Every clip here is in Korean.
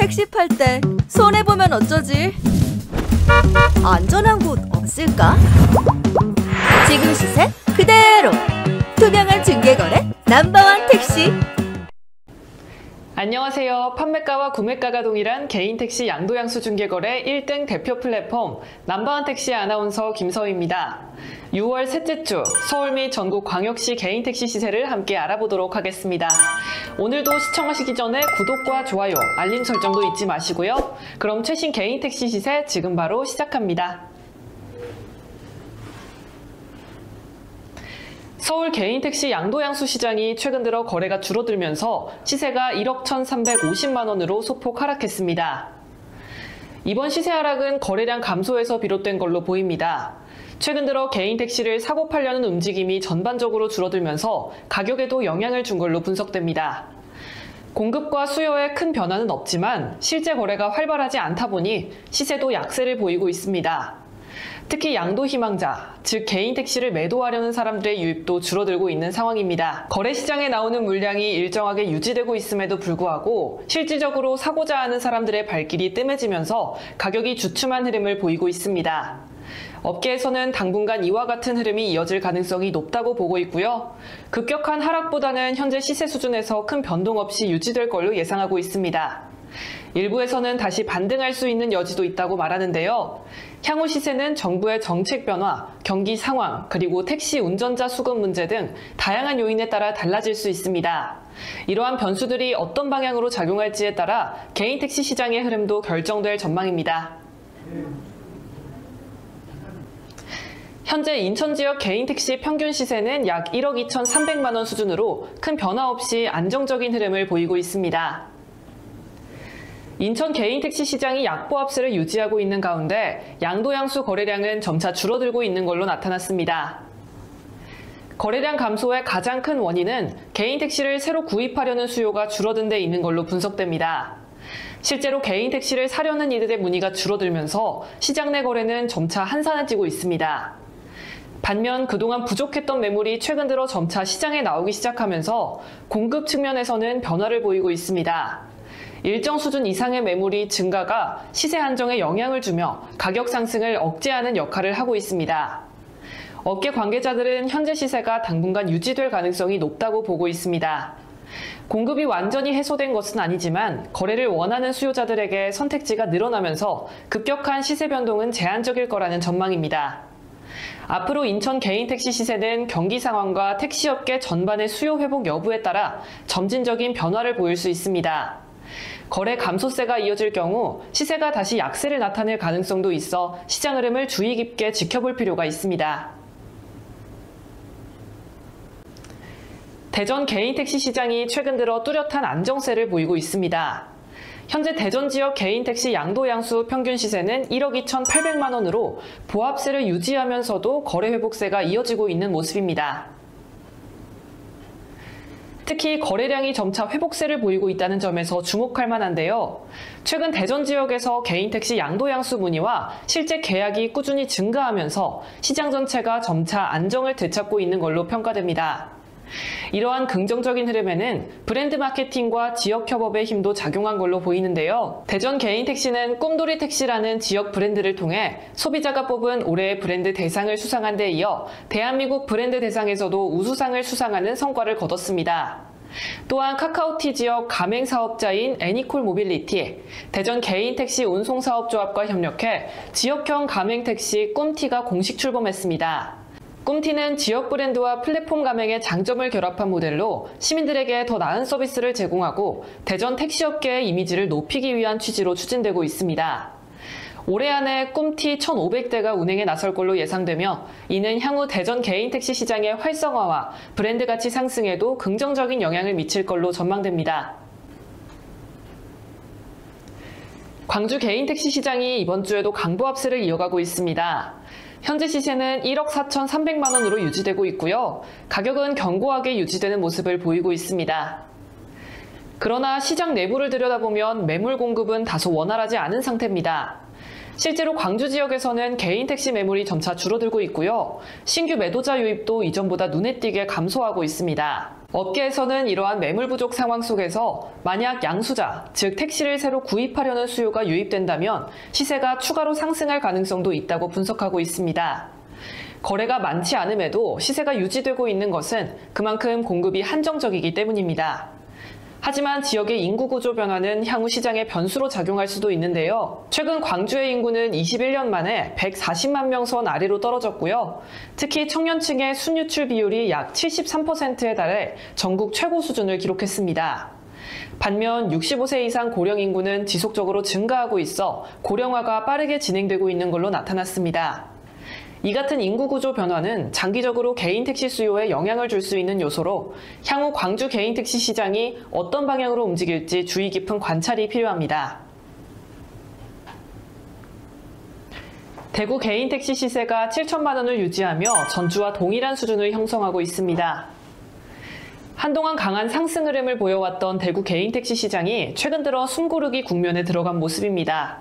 택시 팔 때 손해보면 어쩌지? 안전한 곳 없을까? 지금 시세 그대로! 투명한 중개거래 넘버원 택시! 안녕하세요. 판매가와 구매가가 동일한 개인택시 양도양수 중개거래 1등 대표 플랫폼 넘버원 택시 아나운서 김서희입니다. 6월 셋째 주 서울 및 전국 광역시 개인택시 시세를 함께 알아보도록 하겠습니다. 오늘도 시청하시기 전에 구독과 좋아요, 알림 설정도 잊지 마시고요. 그럼 최신 개인택시 시세 지금 바로 시작합니다. 서울 개인택시 양도양수 시장이 최근 들어 거래가 줄어들면서 시세가 1억 1,350만 원으로 소폭 하락했습니다. 이번 시세 하락은 거래량 감소에서 비롯된 걸로 보입니다. 최근 들어 개인택시를 사고 팔려는 움직임이 전반적으로 줄어들면서 가격에도 영향을 준 걸로 분석됩니다. 공급과 수요에 큰 변화는 없지만 실제 거래가 활발하지 않다 보니 시세도 약세를 보이고 있습니다. 특히 양도 희망자, 즉 개인 택시를 매도하려는 사람들의 유입도 줄어들고 있는 상황입니다. 거래시장에 나오는 물량이 일정하게 유지되고 있음에도 불구하고 실질적으로 사고자 하는 사람들의 발길이 뜸해지면서 가격이 주춤한 흐름을 보이고 있습니다. 업계에서는 당분간 이와 같은 흐름이 이어질 가능성이 높다고 보고 있고요. 급격한 하락보다는 현재 시세 수준에서 큰 변동 없이 유지될 걸로 예상하고 있습니다. 일부에서는 다시 반등할 수 있는 여지도 있다고 말하는데요. 향후 시세는 정부의 정책 변화, 경기 상황, 그리고 택시 운전자 수급 문제 등 다양한 요인에 따라 달라질 수 있습니다. 이러한 변수들이 어떤 방향으로 작용할지에 따라 개인 택시 시장의 흐름도 결정될 전망입니다. 현재 인천 지역 개인 택시 평균 시세는 약 1억 2,300만 원 수준으로 큰 변화 없이 안정적인 흐름을 보이고 있습니다. 인천 개인택시 시장이 약보합세를 유지하고 있는 가운데 양도양수 거래량은 점차 줄어들고 있는 걸로 나타났습니다. 거래량 감소의 가장 큰 원인은 개인택시를 새로 구입하려는 수요가 줄어든 데 있는 걸로 분석됩니다. 실제로 개인택시를 사려는 이들의 문의가 줄어들면서 시장 내 거래는 점차 한산해지고 있습니다. 반면 그동안 부족했던 매물이 최근 들어 점차 시장에 나오기 시작하면서 공급 측면에서는 변화를 보이고 있습니다. 일정 수준 이상의 매물이 증가가 시세 안정에 영향을 주며 가격 상승을 억제하는 역할을 하고 있습니다. 업계 관계자들은 현재 시세가 당분간 유지될 가능성이 높다고 보고 있습니다. 공급이 완전히 해소된 것은 아니지만 거래를 원하는 수요자들에게 선택지가 늘어나면서 급격한 시세 변동은 제한적일 거라는 전망입니다. 앞으로 인천 개인택시 시세는 경기 상황과 택시업계 전반의 수요 회복 여부에 따라 점진적인 변화를 보일 수 있습니다. 거래 감소세가 이어질 경우 시세가 다시 약세를 나타낼 가능성도 있어 시장 흐름을 주의 깊게 지켜볼 필요가 있습니다. 대전 개인택시 시장이 최근 들어 뚜렷한 안정세를 보이고 있습니다. 현재 대전 지역 개인택시 양도양수 평균 시세는 1억 2,800만 원으로 보합세를 유지하면서도 거래 회복세가 이어지고 있는 모습입니다. 특히 거래량이 점차 회복세를 보이고 있다는 점에서 주목할 만한데요. 최근 대전 지역에서 개인택시 양도양수 문의와 실제 계약이 꾸준히 증가하면서 시장 전체가 점차 안정을 되찾고 있는 걸로 평가됩니다. 이러한 긍정적인 흐름에는 브랜드 마케팅과 지역 협업의 힘도 작용한 걸로 보이는데요. 대전 개인택시는 꿈돌이 택시라는 지역 브랜드를 통해 소비자가 뽑은 올해의 브랜드 대상을 수상한 데 이어 대한민국 브랜드 대상에서도 우수상을 수상하는 성과를 거뒀습니다. 또한 카카오티 지역 가맹 사업자인 애니콜 모빌리티, 대전 개인택시 운송사업조합과 협력해 지역형 가맹택시 꿈티가 공식 출범했습니다. 꿈티는 지역 브랜드와 플랫폼 가맹의 장점을 결합한 모델로 시민들에게 더 나은 서비스를 제공하고 대전 택시업계의 이미지를 높이기 위한 취지로 추진되고 있습니다. 올해 안에 꿈티 1,500대가 운행에 나설 걸로 예상되며 이는 향후 대전 개인택시 시장의 활성화와 브랜드 가치 상승에도 긍정적인 영향을 미칠 걸로 전망됩니다. 광주 개인택시 시장이 이번 주에도 강보합세를 이어가고 있습니다. 현재 시세는 1억 4,300만 원으로 유지되고 있고요. 가격은 견고하게 유지되는 모습을 보이고 있습니다. 그러나 시장 내부를 들여다보면 매물 공급은 다소 원활하지 않은 상태입니다. 실제로 광주 지역에서는 개인 택시 매물이 점차 줄어들고 있고요. 신규 매도자 유입도 이전보다 눈에 띄게 감소하고 있습니다. 업계에서는 이러한 매물 부족 상황 속에서 만약 양수자, 즉 택시를 새로 구입하려는 수요가 유입된다면 시세가 추가로 상승할 가능성도 있다고 분석하고 있습니다. 거래가 많지 않음에도 시세가 유지되고 있는 것은 그만큼 공급이 한정적이기 때문입니다. 하지만 지역의 인구 구조 변화는 향후 시장의 변수로 작용할 수도 있는데요. 최근 광주의 인구는 21년 만에 140만 명 선 아래로 떨어졌고요. 특히 청년층의 순유출 비율이 약 73%에 달해 전국 최고 수준을 기록했습니다. 반면 65세 이상 고령 인구는 지속적으로 증가하고 있어 고령화가 빠르게 진행되고 있는 걸로 나타났습니다. 이 같은 인구 구조 변화는 장기적으로 개인 택시 수요에 영향을 줄 수 있는 요소로 향후 광주 개인 택시 시장이 어떤 방향으로 움직일지 주의 깊은 관찰이 필요합니다. 대구 개인 택시 시세가 7천만 원을 유지하며 전주와 동일한 수준을 형성하고 있습니다. 한동안 강한 상승 흐름을 보여왔던 대구 개인 택시 시장이 최근 들어 숨고르기 국면에 들어간 모습입니다.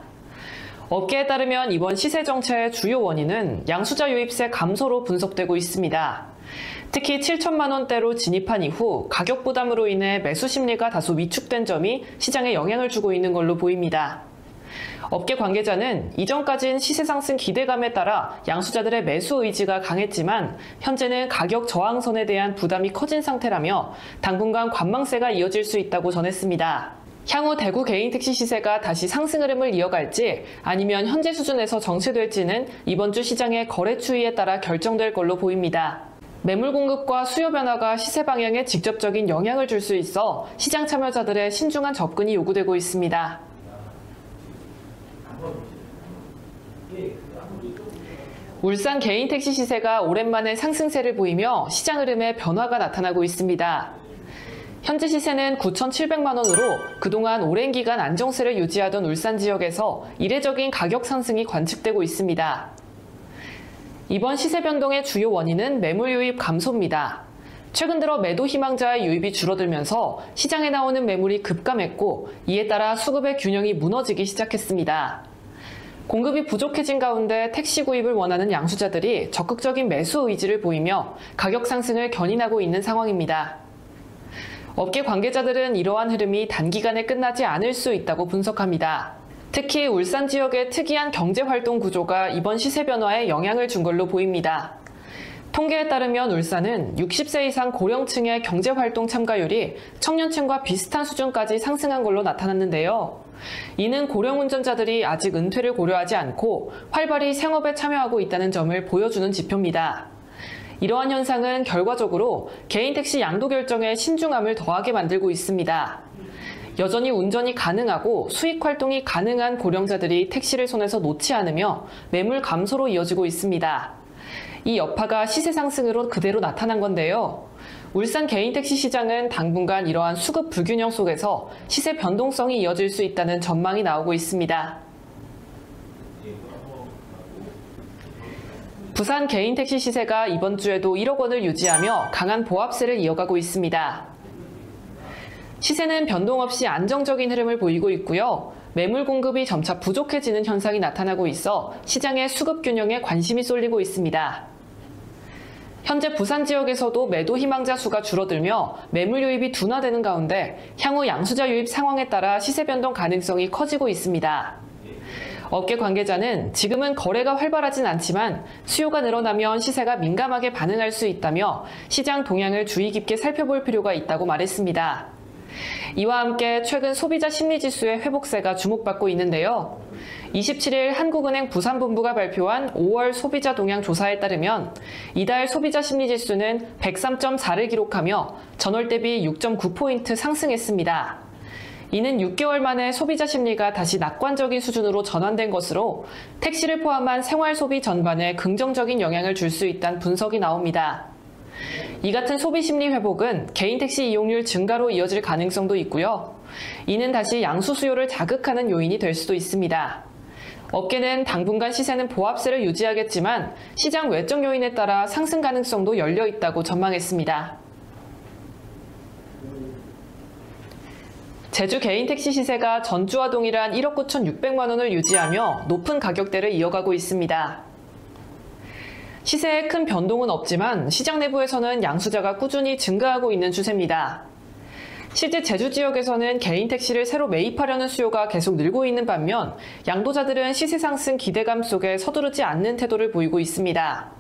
업계에 따르면 이번 시세 정체의 주요 원인은 양수자 유입세 감소로 분석되고 있습니다. 특히 7천만 원대로 진입한 이후 가격 부담으로 인해 매수 심리가 다소 위축된 점이 시장에 영향을 주고 있는 걸로 보입니다. 업계 관계자는 이전까진 시세 상승 기대감에 따라 양수자들의 매수 의지가 강했지만 현재는 가격 저항선에 대한 부담이 커진 상태라며 당분간 관망세가 이어질 수 있다고 전했습니다. 향후 대구 개인 택시 시세가 다시 상승 흐름을 이어갈지 아니면 현재 수준에서 정체될지는 이번 주 시장의 거래 추이에 따라 결정될 걸로 보입니다. 매물 공급과 수요 변화가 시세 방향에 직접적인 영향을 줄 수 있어 시장 참여자들의 신중한 접근이 요구되고 있습니다. 울산 개인 택시 시세가 오랜만에 상승세를 보이며 시장 흐름에 변화가 나타나고 있습니다. 현재 시세는 9,700만 원으로 그동안 오랜 기간 안정세를 유지하던 울산 지역에서 이례적인 가격 상승이 관측되고 있습니다. 이번 시세 변동의 주요 원인은 매물 유입 감소입니다. 최근 들어 매도 희망자의 유입이 줄어들면서 시장에 나오는 매물이 급감했고 이에 따라 수급의 균형이 무너지기 시작했습니다. 공급이 부족해진 가운데 택시 구입을 원하는 양수자들이 적극적인 매수 의지를 보이며 가격 상승을 견인하고 있는 상황입니다. 업계 관계자들은 이러한 흐름이 단기간에 끝나지 않을 수 있다고 분석합니다. 특히 울산 지역의 특이한 경제활동 구조가 이번 시세 변화에 영향을 준 걸로 보입니다. 통계에 따르면 울산은 60세 이상 고령층의 경제활동 참가율이 청년층과 비슷한 수준까지 상승한 걸로 나타났는데요. 이는 고령 운전자들이 아직 은퇴를 고려하지 않고 활발히 생업에 참여하고 있다는 점을 보여주는 지표입니다. 이러한 현상은 결과적으로 개인 택시 양도 결정에 신중함을 더하게 만들고 있습니다. 여전히 운전이 가능하고 수익 활동이 가능한 고령자들이 택시를 손에서 놓지 않으며 매물 감소로 이어지고 있습니다. 이 여파가 시세 상승으로 그대로 나타난 건데요. 울산 개인 택시 시장은 당분간 이러한 수급 불균형 속에서 시세 변동성이 이어질 수 있다는 전망이 나오고 있습니다. 부산 개인 택시 시세가 이번 주에도 1억 원을 유지하며 강한 보합세를 이어가고 있습니다. 시세는 변동 없이 안정적인 흐름을 보이고 있고요. 매물 공급이 점차 부족해지는 현상이 나타나고 있어 시장의 수급 균형에 관심이 쏠리고 있습니다. 현재 부산 지역에서도 매도 희망자 수가 줄어들며 매물 유입이 둔화되는 가운데 향후 양수자 유입 상황에 따라 시세 변동 가능성이 커지고 있습니다. 업계 관계자는 지금은 거래가 활발하진 않지만 수요가 늘어나면 시세가 민감하게 반응할 수 있다며 시장 동향을 주의 깊게 살펴볼 필요가 있다고 말했습니다. 이와 함께 최근 소비자 심리지수의 회복세가 주목받고 있는데요. 27일 한국은행 부산본부가 발표한 5월 소비자 동향 조사에 따르면 이달 소비자 심리지수는 103.4를 기록하며 전월 대비 6.9포인트 상승했습니다. 이는 6개월 만에 소비자 심리가 다시 낙관적인 수준으로 전환된 것으로 택시를 포함한 생활 소비 전반에 긍정적인 영향을 줄 수 있다는 분석이 나옵니다. 이 같은 소비 심리 회복은 개인 택시 이용률 증가로 이어질 가능성도 있고요. 이는 다시 양수 수요를 자극하는 요인이 될 수도 있습니다. 업계는 당분간 시세는 보합세를 유지하겠지만 시장 외적 요인에 따라 상승 가능성도 열려 있다고 전망했습니다. 제주 개인 택시 시세가 전주와 동일한 1억 9,600만 원을 유지하며 높은 가격대를 이어가고 있습니다. 시세에 큰 변동은 없지만 시장 내부에서는 양수자가 꾸준히 증가하고 있는 추세입니다. 실제 제주 지역에서는 개인 택시를 새로 매입하려는 수요가 계속 늘고 있는 반면 양도자들은 시세 상승 기대감 속에 서두르지 않는 태도를 보이고 있습니다.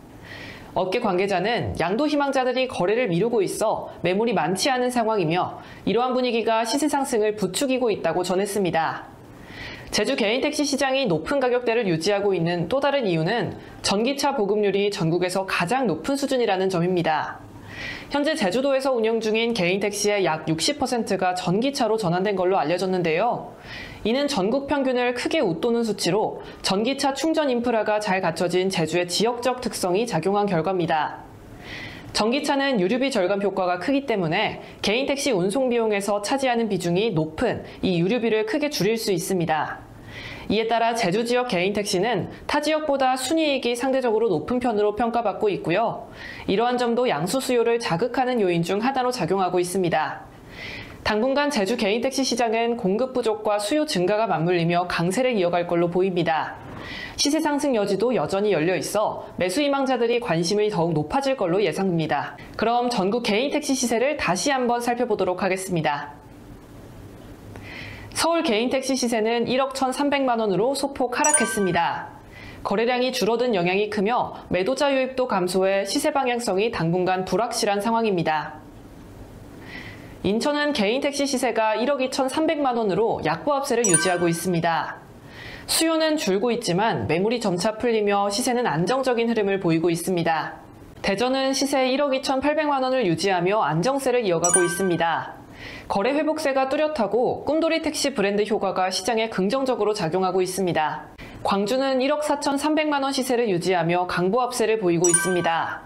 업계 관계자는 양도 희망자들이 거래를 미루고 있어 매물이 많지 않은 상황이며 이러한 분위기가 시세 상승을 부추기고 있다고 전했습니다. 제주 개인 택시 시장이 높은 가격대를 유지하고 있는 또 다른 이유는 전기차 보급률이 전국에서 가장 높은 수준이라는 점입니다. 현재 제주도에서 운영 중인 개인 택시의 약 60%가 전기차로 전환된 걸로 알려졌는데요. 이는 전국 평균을 크게 웃도는 수치로 전기차 충전 인프라가 잘 갖춰진 제주의 지역적 특성이 작용한 결과입니다. 전기차는 유류비 절감 효과가 크기 때문에 개인 택시 운송 비용에서 차지하는 비중이 높은 이 유류비를 크게 줄일 수 있습니다. 이에 따라 제주 지역 개인 택시는 타 지역보다 순이익이 상대적으로 높은 편으로 평가받고 있고요. 이러한 점도 양수 수요를 자극하는 요인 중 하나로 작용하고 있습니다. 당분간 제주 개인 택시 시장은 공급 부족과 수요 증가가 맞물리며 강세를 이어갈 걸로 보입니다. 시세 상승 여지도 여전히 열려 있어 매수 희망자들이 관심이 더욱 높아질 걸로 예상됩니다. 그럼 전국 개인 택시 시세를 다시 한번 살펴보도록 하겠습니다. 서울 개인 택시 시세는 1억 1,300만 원으로 소폭 하락했습니다. 거래량이 줄어든 영향이 크며 매도자 유입도 감소해 시세 방향성이 당분간 불확실한 상황입니다. 인천은 개인 택시 시세가 1억 2,300만 원으로 약보합세를 유지하고 있습니다. 수요는 줄고 있지만 매물이 점차 풀리며 시세는 안정적인 흐름을 보이고 있습니다. 대전은 시세 1억 2,800만 원을 유지하며 안정세를 이어가고 있습니다. 거래 회복세가 뚜렷하고 꿈돌이 택시 브랜드 효과가 시장에 긍정적으로 작용하고 있습니다. 광주는 1억 4,300만 원 시세를 유지하며 강보합세를 보이고 있습니다.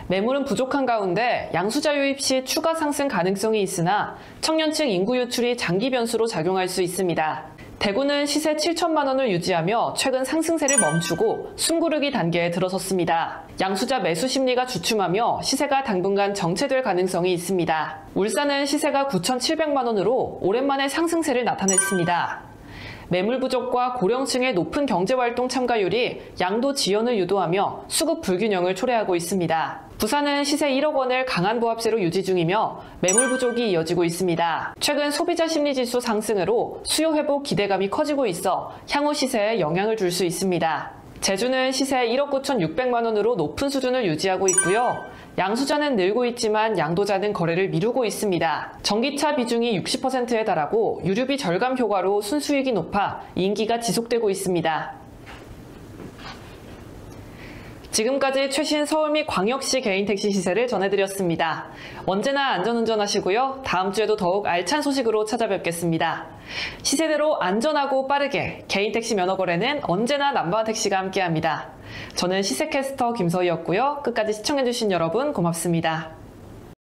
매물은 부족한 가운데 양수자 유입 시 추가 상승 가능성이 있으나 청년층 인구 유출이 장기 변수로 작용할 수 있습니다. 대구는 시세 7천만 원을 유지하며 최근 상승세를 멈추고 숨고르기 단계에 들어섰습니다. 양수자 매수 심리가 주춤하며 시세가 당분간 정체될 가능성이 있습니다. 울산은 시세가 9,700만 원으로 오랜만에 상승세를 나타냈습니다. 매물 부족과 고령층의 높은 경제활동 참가율이 양도 지연을 유도하며 수급 불균형을 초래하고 있습니다. 부산은 시세 1억 원을 강한 보합세로 유지 중이며 매물 부족이 이어지고 있습니다. 최근 소비자 심리지수 상승으로 수요 회복 기대감이 커지고 있어 향후 시세에 영향을 줄 수 있습니다. 제주는 시세 1억 9,600만 원으로 높은 수준을 유지하고 있고요. 양수자는 늘고 있지만 양도자는 거래를 미루고 있습니다. 전기차 비중이 60%에 달하고 유류비 절감 효과로 순수익이 높아 인기가 지속되고 있습니다. 지금까지 최신 서울 및 광역시 개인 택시 시세를 전해드렸습니다. 언제나 안전운전하시고요. 다음 주에도 더욱 알찬 소식으로 찾아뵙겠습니다. 시세대로 안전하고 빠르게 개인 택시 면허 거래는 언제나 남바원 택시가 함께합니다. 저는 시세캐스터 김서희였고요. 끝까지 시청해주신 여러분 고맙습니다.